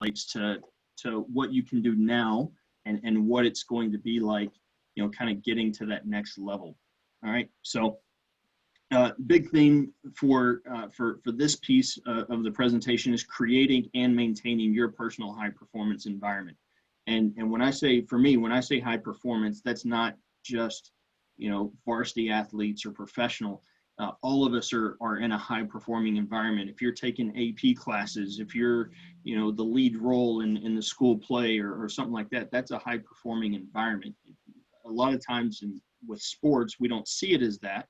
relates to what you can do now and what it's going to be like, kind of getting to that next level. All right. So big theme for this piece of the presentation is creating and maintaining your personal high performance environment. And when I say, for me, when I say high performance, that's not just, varsity athletes or professional. All of us are in a high performing environment. If you're taking AP classes, if you're, the lead role in the school play or something like that, that's a high performing environment. A lot of times with sports, we don't see it as that.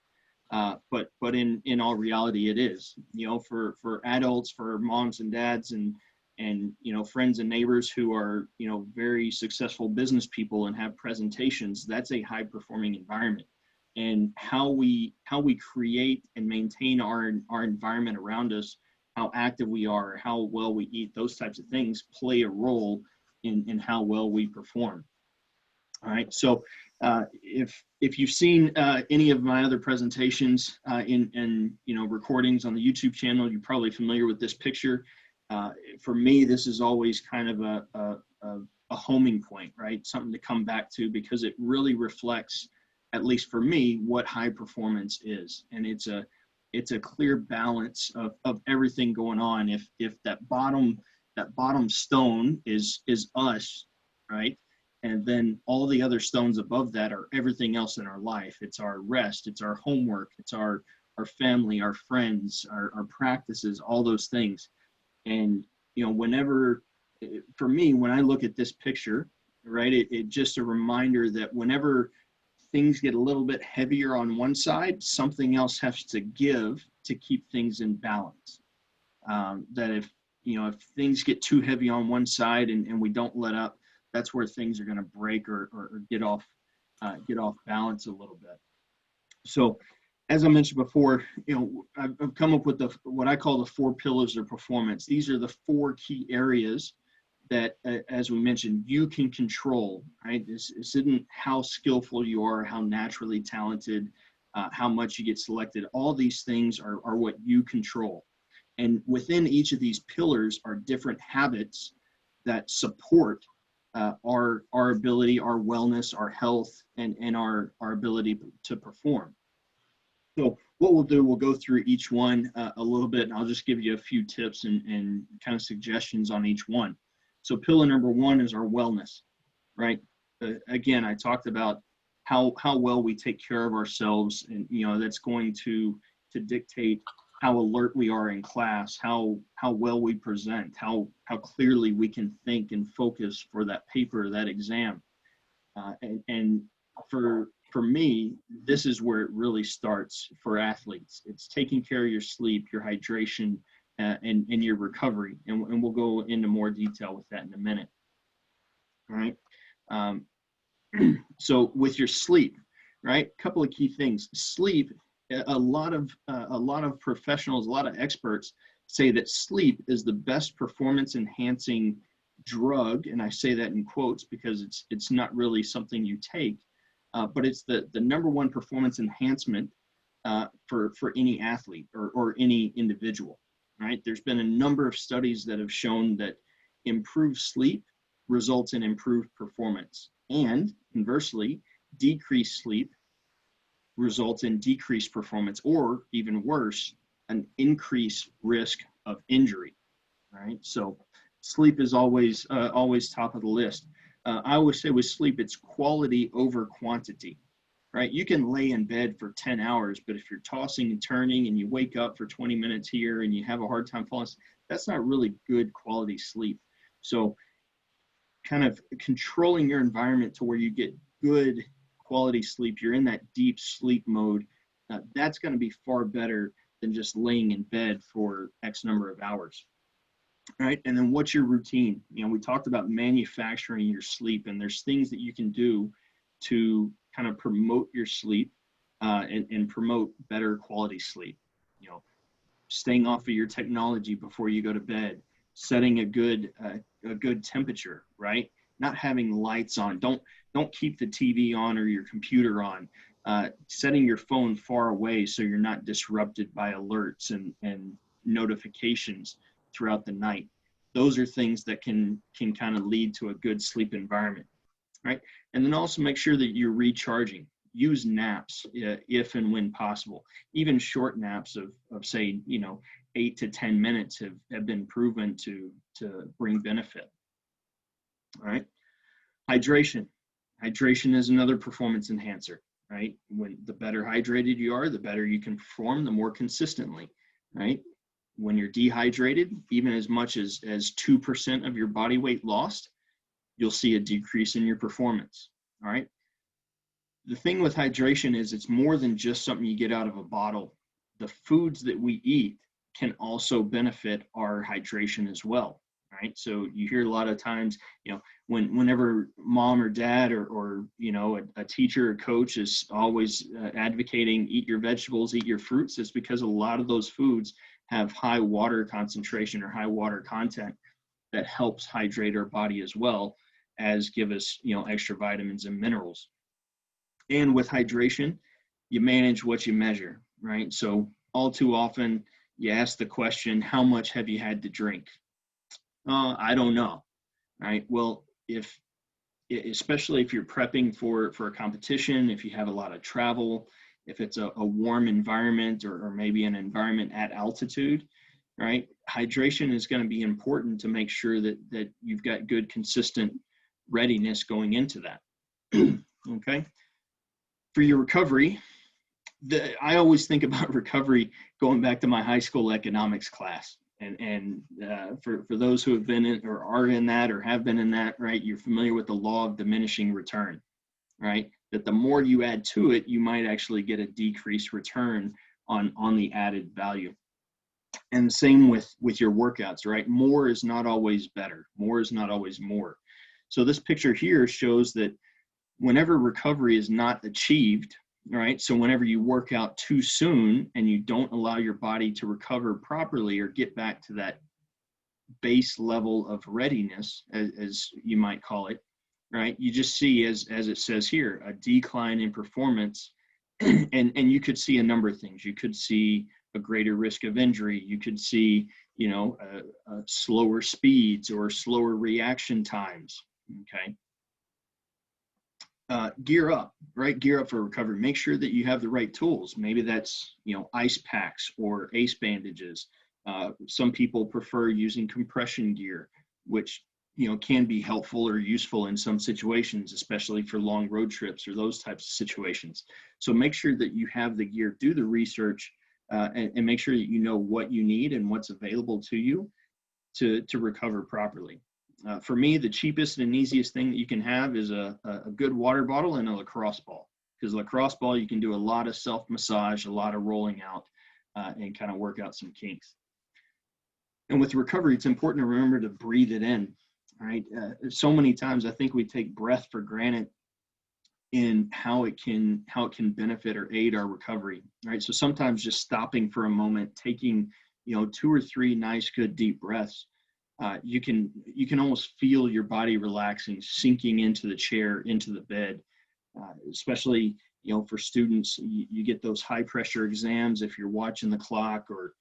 But in all reality, it is, for adults, for moms and dads and friends and neighbors who are, very successful business people and have presentations, that's a high performing environment. And how we create and maintain our environment around us, how active we are, how well we eat, those types of things play a role in how well we perform. All right. So if you've seen any of my other presentations in recordings on the YouTube channel, you're probably familiar with this picture. For me, this is always kind of a homing point, right? Something to come back to, because it really reflects, at least for me, what high performance is. And it's a clear balance of everything going on. If that bottom stone is us, right? And then all the other stones above that are everything else in our life. It's our rest, it's our homework, it's our family, our friends, our practices, all those things. And, whenever, for me, when I look at this picture, right, it just a reminder that whenever things get a little bit heavier on one side, something else has to give to keep things in balance. That if things get too heavy on one side and we don't let up, that's where things are going to break or get off balance a little bit. So, as I mentioned before, I've come up with what I call the 4 pillars of performance. These are the 4 key areas that, as we mentioned, you can control, right? This isn't how skillful you are, how naturally talented, how much you get selected. All these things are what you control. And within each of these pillars are different habits that support our ability, our wellness, our health, and our ability to perform. So what we'll do, we'll go through each one a little bit, and I'll just give you a few tips and kind of suggestions on each one. So pillar number 1 is our wellness, right? Again, I talked about how well we take care of ourselves, and that's going to dictate how alert we are in class, how well we present, how clearly we can think and focus for that paper, that exam. And for me, this is where it really starts for athletes. It's taking care of your sleep, your hydration, and your recovery. And we'll go into more detail with that in a minute. All right. So with your sleep, right? A couple of key things. Sleep. A lot of professionals, a lot of experts say that sleep is the best performance enhancing drug, and I say that in quotes because it's not really something you take, but it's the number 1 performance enhancement for any athlete or any individual. Right? There's been a number of studies that have shown that improved sleep results in improved performance, and conversely, decreased sleep results in decreased performance, or even worse, an increased risk of injury. Right? So sleep is always top of the list. I always say with sleep, it's quality over quantity. Right? You can lay in bed for 10 hours, but if you're tossing and turning and you wake up for 20 minutes here and you have a hard time falling, that's not really good quality sleep. So kind of controlling your environment to where you get good quality sleep, you're in that deep sleep mode, that's going to be far better than just laying in bed for X number of hours. All right. And then what's your routine? We talked about manufacturing your sleep, and there's things that you can do to kind of promote your sleep and promote better quality sleep. Staying off of your technology before you go to bed, setting a good temperature, right? Not having lights on. Don't keep the TV on or your computer on. Setting your phone far away so you're not disrupted by alerts and notifications throughout the night. those are things that can kind of lead to a good sleep environment, right? And then also make sure that you're recharging. Use naps if and when possible. Even short naps of say, 8 to 10 minutes have been proven to bring benefit. All right. Hydration. Hydration is another performance enhancer, right? When the better hydrated you are, the better you can perform, the more consistently, right? When you're dehydrated, even as much as 2% of your body weight lost, you'll see a decrease in your performance. All right. The thing with hydration is it's more than just something you get out of a bottle. The foods that we eat can also benefit our hydration as well, right? So you hear a lot of times, whenever mom or dad or a teacher or coach is always advocating eat your vegetables, eat your fruits, it's because a lot of those foods have high water concentration or high water content that helps hydrate our body as well as give us, extra vitamins and minerals. And with hydration, you manage what you measure, right? So all too often you ask the question, how much have you had to drink? I don't know, right? Well, especially if you're prepping for a competition, if you have a lot of travel, if it's a warm environment or maybe an environment at altitude, right? Hydration is going to be important to make sure that you've got good, consistent readiness going into that. Okay. For your recovery, I always think about recovery going back to my high school economics class. And for those who have been in or are in that or have been in that, right, you're familiar with the law of diminishing return, right? That the more you add to it, you might actually get a decreased return on the added value. And the same with your workouts, right? More is not always better. More is not always more. So this picture here shows that whenever recovery is not achieved, right? So whenever you work out too soon and you don't allow your body to recover properly or get back to that base level of readiness, as you might call it, right? You just see, as it says here, a decline in performance. And you could see a number of things. You could see a greater risk of injury. You could see, slower speeds or slower reaction times, okay? Gear up, right? Gear up for recovery. Make sure that you have the right tools. Maybe that's, ice packs or ACE bandages. Some people prefer using compression gear, which, can be helpful or useful in some situations, especially for long road trips or those types of situations. So make sure that you have the gear, do the research, and make sure that you know what you need and what's available to you to recover properly. For me, the cheapest and easiest thing that you can have is a good water bottle and a lacrosse ball. Because lacrosse ball, you can do a lot of self-massage, a lot of rolling out, and kind of work out some kinks. And with recovery, it's important to remember to breathe it in, right? So many times I think we take breath for granted in how it can benefit or aid our recovery, right? So sometimes just stopping for a moment, taking, 2 or 3 nice, good, deep breaths, you can almost feel your body relaxing, sinking into the chair, into the bed, especially, for students, you get those high pressure exams if you're watching the clock or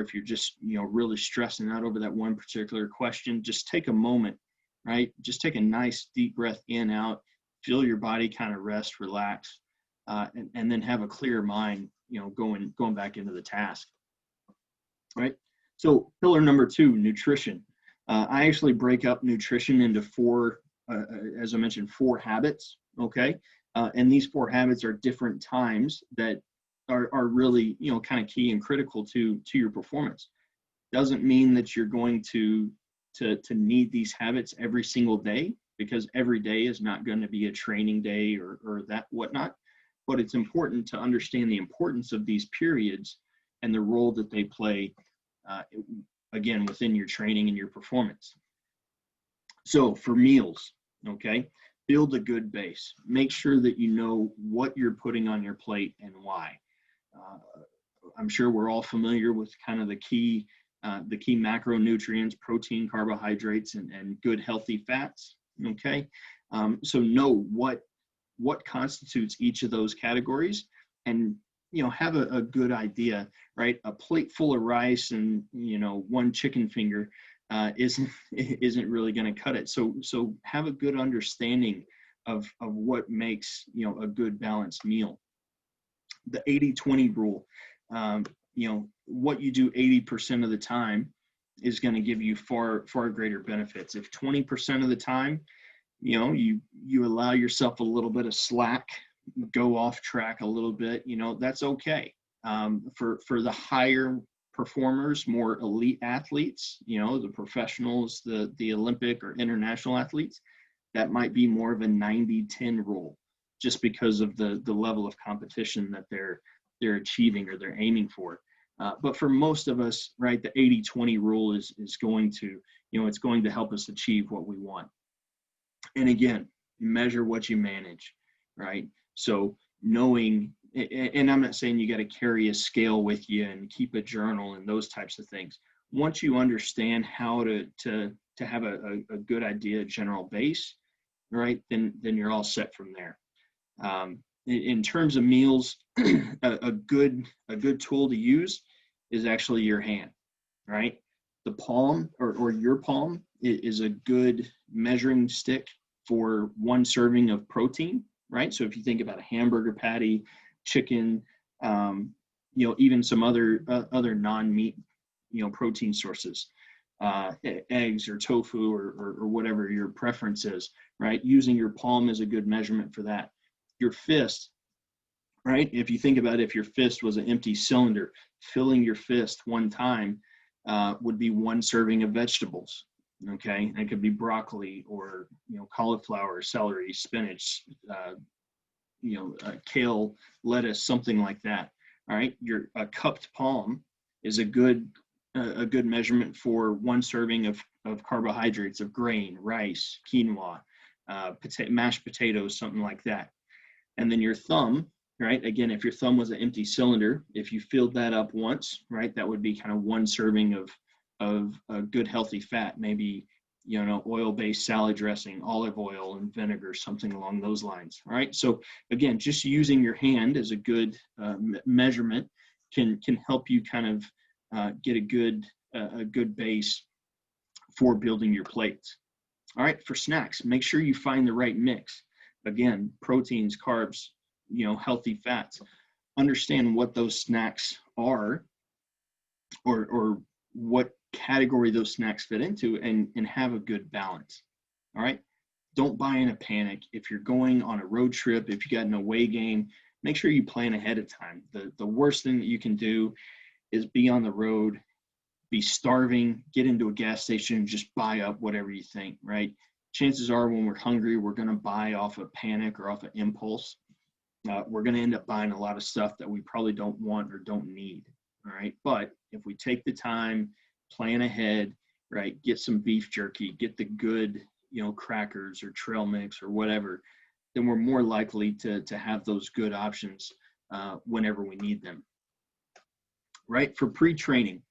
if you're just, really stressing out over that one particular question. Just take a moment, right? Just take a nice deep breath in, out, feel your body kind of rest, relax, and then have a clear mind, going back into the task, right? So pillar number 2, nutrition. I actually break up nutrition into 4, as I mentioned, 4 habits, okay? And these 4 habits are different times that are really, kind of key and critical to your performance. Doesn't mean that you're going to need these habits every single day, because every day is not going to be a training day or that whatnot. But it's important to understand the importance of these periods and the role that they play, again, within your training and your performance. So for meals, okay, build a good base. Make sure that you know what you're putting on your plate and why. I'm sure we're all familiar with kind of the key macronutrients, protein, carbohydrates, and good healthy fats, okay? So know what constitutes each of those categories, and have a good idea, right? A plate full of rice and 1 chicken finger isn't really going to cut it. So have a good understanding of what makes, you know, a good balanced meal. The 80-20 rule, you know, what you do 80% of the time is going to give you far greater benefits. If 20% of the time, you know, you allow yourself a little bit of slack, go off track a little bit, you know, that's okay. For the higher performers, more elite athletes, you know, the professionals, the Olympic or international athletes, that might be more of a 90-10 rule, just because of the level of competition that they're achieving or they're aiming for. But for most of us, right, the 80-20 rule is going to, you know, it's going to help us achieve what we want. And again, measure what you manage, right? So knowing, and I'm not saying you got to carry a scale with you and keep a journal and those types of things. Once you understand how to have a good idea, general base, right, then you're all set from there. In terms of meals, a good tool to use is actually your hand, right? The palm or your palm is a good measuring stick for one serving of protein, right? So if you think about a hamburger patty, chicken, you know, even some other non-meat, you know, protein sources, eggs or tofu or whatever your preference is, right? Using your palm is a good measurement for that. Your fist, right? If you think about it, if your fist was an empty cylinder, filling your fist one time would be one serving of vegetables. Okay, and it could be broccoli or, you know, cauliflower, celery, spinach, you know, kale, lettuce, something like that. All right, your cupped palm is a good measurement for one serving of carbohydrates, of grain, rice, quinoa, mashed potatoes, something like that. And then your thumb, right? Again, if your thumb was an empty cylinder, if you filled that up once, right, that would be kind of one serving of a good healthy fat, maybe, you know, oil-based salad dressing, olive oil and vinegar, something along those lines. All right. So again, just using your hand as a good measurement can help you kind of get a good base for building your plates. All right. For snacks, make sure you find the right mix. Again, proteins, carbs, you know, healthy fats. Understand what those snacks are, or what category those snacks fit into, and have a good balance. All right. Don't buy in a panic. If you're going on a road trip, if you got an away game, make sure you plan ahead of time. The worst thing that you can do is be on the road, be starving, get into a gas station, and just buy up whatever you think, right? Chances are when we're hungry, we're going to buy off of panic or off of impulse. We're going to end up buying a lot of stuff that we probably don't want or don't need. All right. But if we take the time, plan ahead, right, get some beef jerky, get the good, you know, crackers or trail mix or whatever, then we're more likely to have those good options whenever we need them. Right. For pre-training.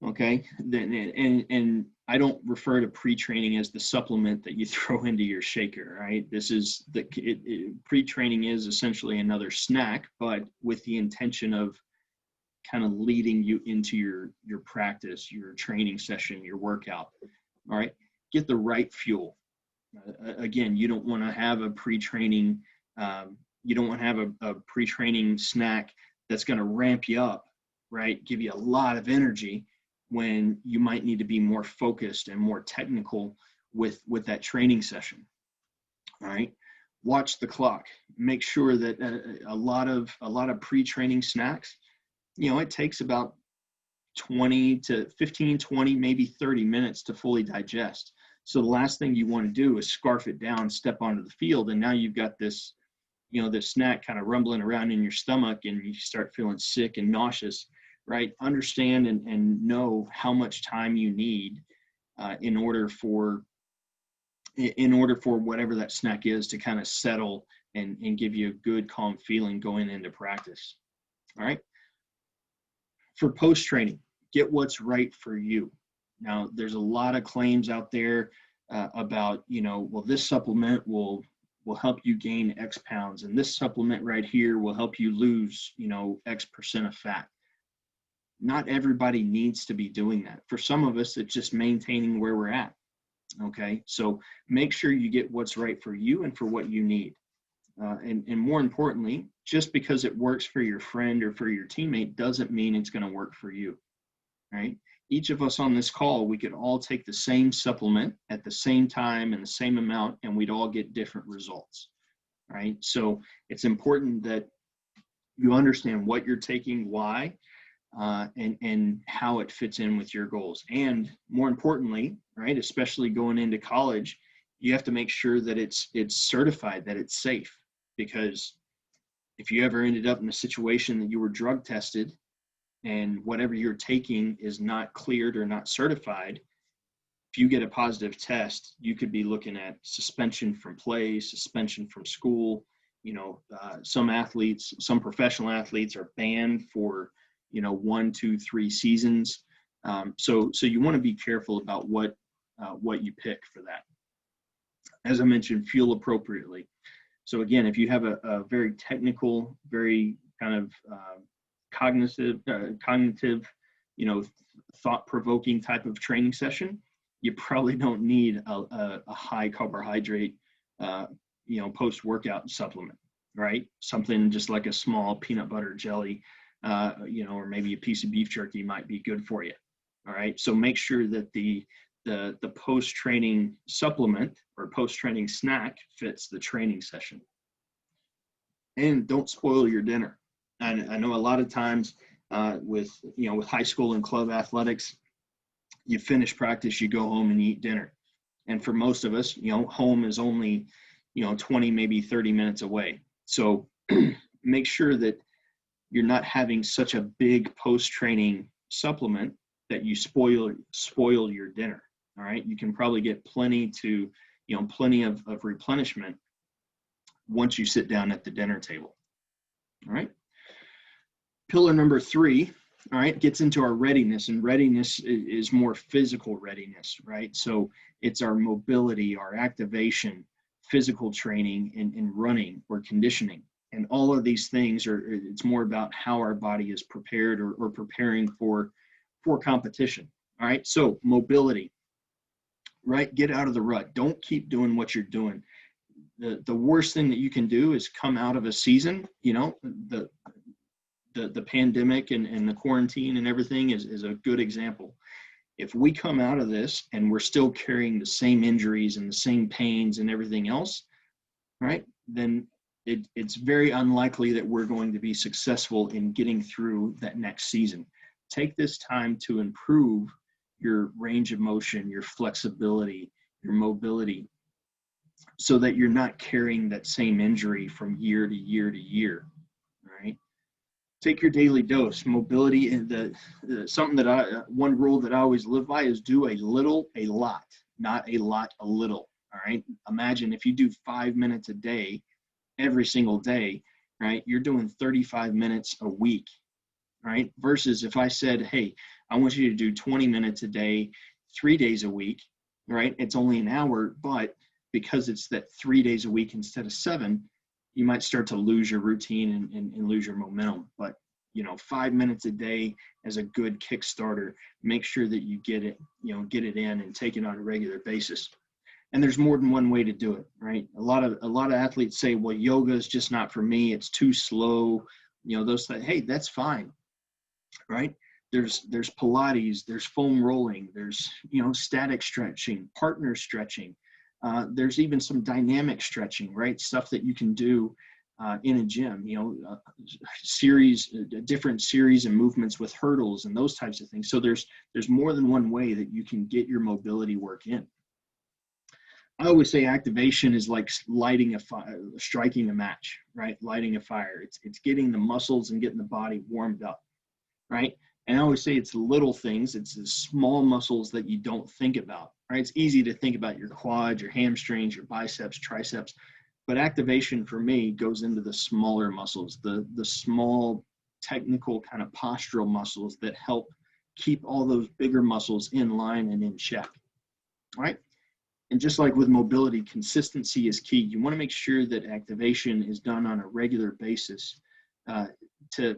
Okay. And I don't refer to pre-training as the supplement that you throw into your shaker, right? This is pre-training is essentially another snack, but with the intention of kind of leading you into your practice, your training session, your workout. All right. Get the right fuel. Again, you don't want to have a pre-training, you don't want to have a pre-training snack that's going to ramp you up, right? Give you a lot of energy when you might need to be more focused and more technical with that training session. All right. Watch the clock. Make sure that a lot of pre-training snacks, you know, it takes about 20 to 15, 20, maybe 30 minutes to fully digest. So the last thing you want to do is scarf it down, step onto the field, and now you've got this, you know, this snack kind of rumbling around in your stomach, and you start feeling sick and nauseous, right? Understand and know how much time you need in order for whatever that snack is to kind of settle and give you a good, calm feeling going into practice. All right. For post-training, get what's right for you. Now, there's a lot of claims out there about, you know, well, this supplement will help you gain X pounds, and this supplement right here will help you lose, you know, X% of fat. Not everybody needs to be doing that. For some of us, it's just maintaining where we're at. Okay, so make sure you get what's right for you and for what you need. And more importantly, just because it works for your friend or for your teammate doesn't mean it's going to work for you, right? Each of us on this call, we could all take the same supplement at the same time and the same amount, and we'd all get different results, right? So it's important that you understand what you're taking, why, and how it fits in with your goals. And more importantly, right, especially going into college, you have to make sure that it's certified, that it's safe. Because if you ever ended up in a situation that you were drug tested and whatever you're taking is not cleared or not certified, if you get a positive test, you could be looking at suspension from play, suspension from school. You know, some athletes, some professional athletes are banned for 1, 2, 3 seasons. So you want to be careful about what you pick for that. As I mentioned, fuel appropriately. So again, if you have a very technical, very kind of cognitive, thought-provoking type of training session, you probably don't need a high carbohydrate, post-workout supplement, right? Something just like a small peanut butter jelly, or maybe a piece of beef jerky might be good for you. All right. So make sure that the post-training supplement or post-training snack fits the training session. And don't spoil your dinner. I know a lot of times with high school and club athletics, you finish practice, you go home and eat dinner. And for most of us, home is only, 20, maybe 30 minutes away. So make sure that you're not having such a big post-training supplement that you spoil your dinner. All right. You can probably get plenty of replenishment once you sit down at the dinner table. All right. Pillar number 3, all right, gets into our readiness, and readiness is more physical readiness, right? So it's our mobility, our activation, physical training, and running or conditioning. And all of these things it's more about how our body is prepared or preparing for competition. All right. So mobility, right? Get out of the rut. Don't keep doing what you're doing. The worst thing that you can do is come out of a season, the pandemic and the quarantine and everything is a good example. If we come out of this and we're still carrying the same injuries and the same pains and everything else, right, then it's very unlikely that we're going to be successful in getting through that next season. Take this time to improve your range of motion, your flexibility, your mobility, so that you're not carrying that same injury from year to year to year, right? Take your daily dose. Mobility, and one rule that I always live by is do a little, a lot, not a lot, a little, all right? Imagine if you do 5 minutes a day, every single day, right? You're doing 35 minutes a week, right? Versus if I said, hey, I want you to do 20 minutes a day, 3 days a week, right? It's only an hour, but because it's that 3 days a week instead of 7, you might start to lose your routine and lose your momentum. But 5 minutes a day as a good Kickstarter. Make sure that you get it in and take it on a regular basis. And there's more than one way to do it, right? A lot of athletes say, well, yoga is just not for me. It's too slow. Those things. Hey, that's fine, right? There's Pilates, there's foam rolling, there's static stretching, partner stretching. There's even some dynamic stretching, right? Stuff that you can do in a gym, different series and movements with hurdles and those types of things. So there's more than one way that you can get your mobility work in. I always say activation is like lighting a fire, striking a match, right? Lighting a fire. It's getting the muscles and getting the body warmed up, right? And I always say it's little things. It's the small muscles that you don't think about, right? It's easy to think about your quads, your hamstrings, your biceps, triceps, but activation for me goes into the smaller muscles, the small technical kind of postural muscles that help keep all those bigger muscles in line and in check, right? And just like with mobility, consistency is key. You want to make sure that activation is done on a regular basis.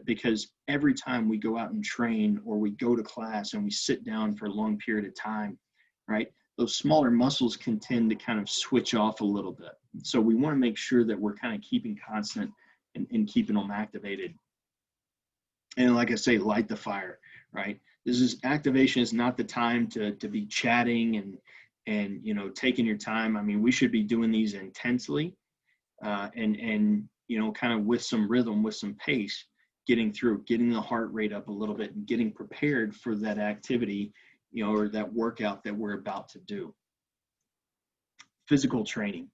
because every time we go out and train or we go to class and we sit down for a long period of time, right, those smaller muscles can tend to kind of switch off a little bit. So we want to make sure that we're kind of keeping constant and keeping them activated. And like I say, light the fire, right? Activation is not the time to be chatting and you know, taking your time. I mean, we should be doing these intensely and you know, kind of with some rhythm, with some pace, getting the heart rate up a little bit and getting prepared for that activity, you know, or that workout that we're about to do. Physical training.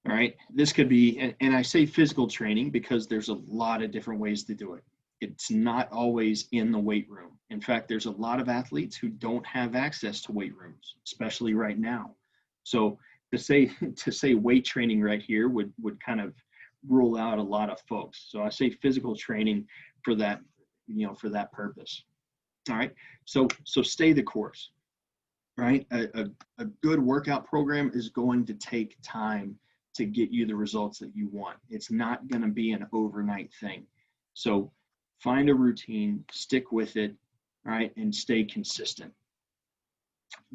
All right, this could be, and I say physical training because there's a lot of different ways to do it. It's not always in the weight room. In fact, there's a lot of athletes who don't have access to weight rooms, especially right now. So to say weight training right here would kind of rule out a lot of folks. So I say physical training for that, you know, for that purpose. All right, so stay the course, right? A good workout program is going to take time to get you the results that you want. It's not going to be an overnight thing. So find a routine, stick with it, right, and stay consistent.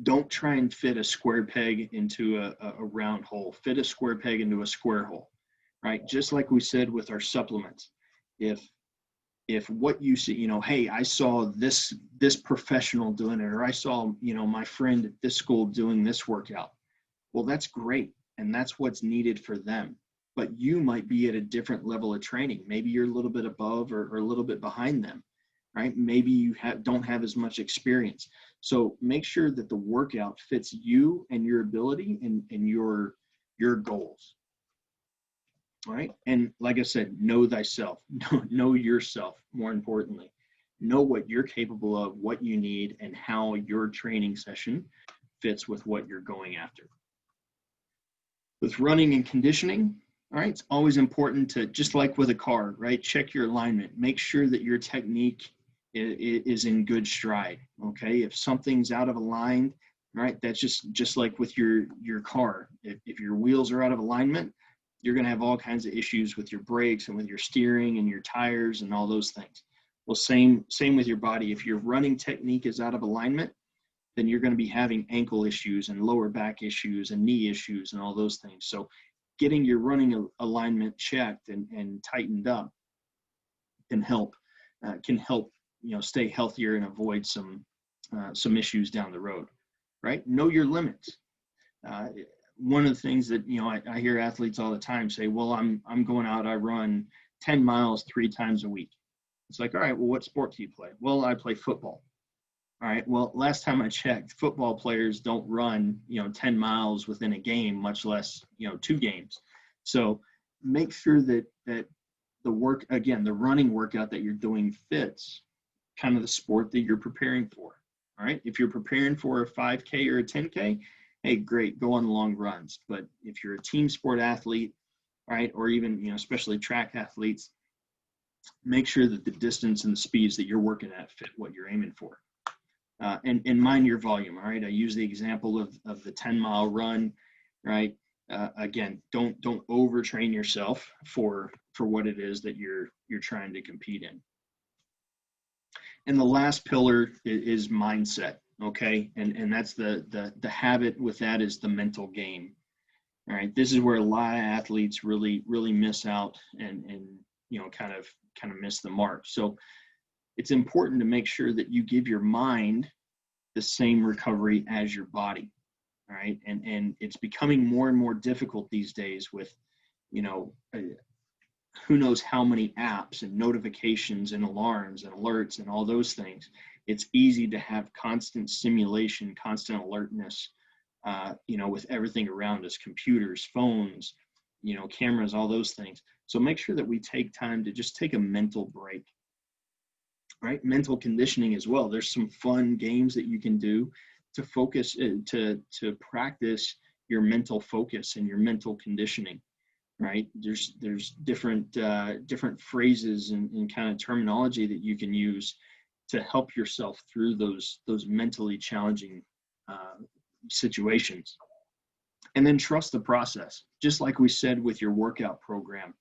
Don't try and fit a square peg into a round hole. Fit a square peg into a square hole, right? Just like we said with our supplements. If what you see, you know, hey, I saw this professional doing it, or I saw, you know, my friend at this school doing this workout. Well, that's great. And that's what's needed for them. But you might be at a different level of training. Maybe you're a little bit above or a little bit behind them, right? Maybe you don't have as much experience. So make sure that the workout fits you and your ability and your goals. All right. And like I said, know thyself, know yourself. More importantly, know what you're capable of, what you need, and how your training session fits with what you're going after. With running and conditioning, all right, it's always important to, just like with a car, right, check your alignment. Make sure that your technique is in good stride, okay? If something's out of aligned, right, that's just like with your car. If your wheels are out of alignment, you're going to have all kinds of issues with your brakes and with your steering and your tires and all those things. Well, same with your body. If your running technique is out of alignment, then you're going to be having ankle issues and lower back issues and knee issues and all those things. So getting your running alignment checked and tightened up can help, you know, stay healthier and avoid some issues down the road, right? Know your limits. One of the things that, you know, I hear athletes all the time say, well, I'm going out, I run 10 miles 3 times a week. It's like, all right, well, what sport do you play? Well, I play football. All right, well, last time I checked, football players don't run, you know, 10 miles within a game, much less, you know, 2 games. So make sure that the running workout that you're doing fits kind of the sport that you're preparing for. All right, if you're preparing for a 5K or a 10K, hey, great, go on long runs. But if you're a team sport athlete, right, or even, you know, especially track athletes, make sure that the distance and the speeds that you're working at fit what you're aiming for. And mind your volume, all right? I use the example of the 10-mile run, right? Again, don't overtrain yourself for what it is that you're trying to compete in. And the last pillar is mindset, okay? And that's the habit with that is the mental game, all right? This is where a lot of athletes really miss out and you know, kind of miss the mark. So it's important to make sure that you give your mind the same recovery as your body, all right? And it's becoming more and more difficult these days with, you know, who knows how many apps and notifications and alarms and alerts and all those things. It's easy to have constant stimulation, constant alertness, you know, with everything around us, computers, phones, you know, cameras, all those things. So make sure that we take time to just take a mental break, right? Mental conditioning as well. There's some fun games that you can do to focus, to practice your mental focus and your mental conditioning, right? There's different phrases and kind of terminology that you can use to help yourself through those mentally challenging situations. And then trust the process, just like we said with your workout program,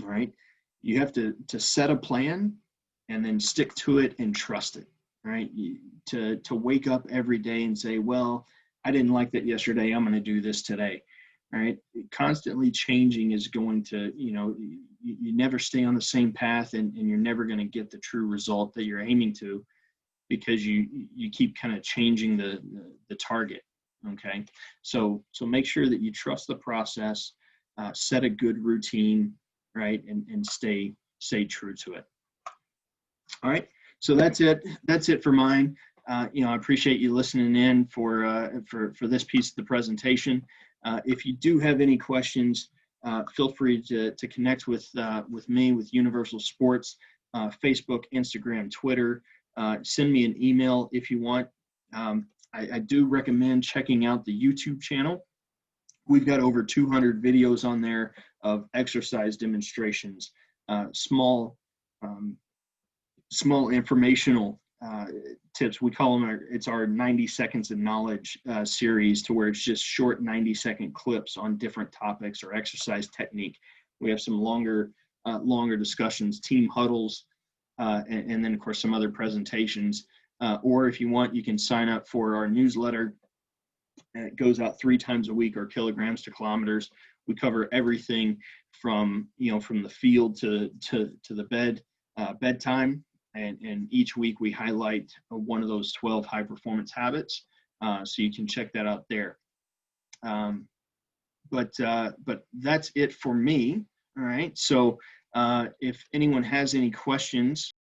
all right? you have to set a plan and then stick to it and trust it, right? To wake up every day and say, well, I didn't like that yesterday, I'm going to do this today, right? Constantly changing is going to, you never stay on the same path, and you're never going to get the true result that you're aiming to, because you keep kind of changing the target. Okay, so make sure that you trust the process, set a good routine, right, and stay true to it. All right, so that's it for mine. I appreciate you listening in for this piece of the presentation. If you do have any questions, feel free to connect with me, with Universal Sports, Facebook, Instagram, Twitter. Send me an email if you want. I do recommend checking out the YouTube channel. We've got over 200 videos on there of exercise demonstrations, small informational tips. We call them it's our 90 seconds of knowledge series, to where it's just short 90-second clips on different topics or exercise technique. We have some longer discussions, team huddles, and then of course some other presentations. Or if you want, you can sign up for our newsletter. It goes out 3 times a week, or kilograms to kilometers. We cover everything from from the field to the bedtime. And each week we highlight one of those 12 high performance habits. So you can check that out there. But that's it for me. All right. So if anyone has any questions,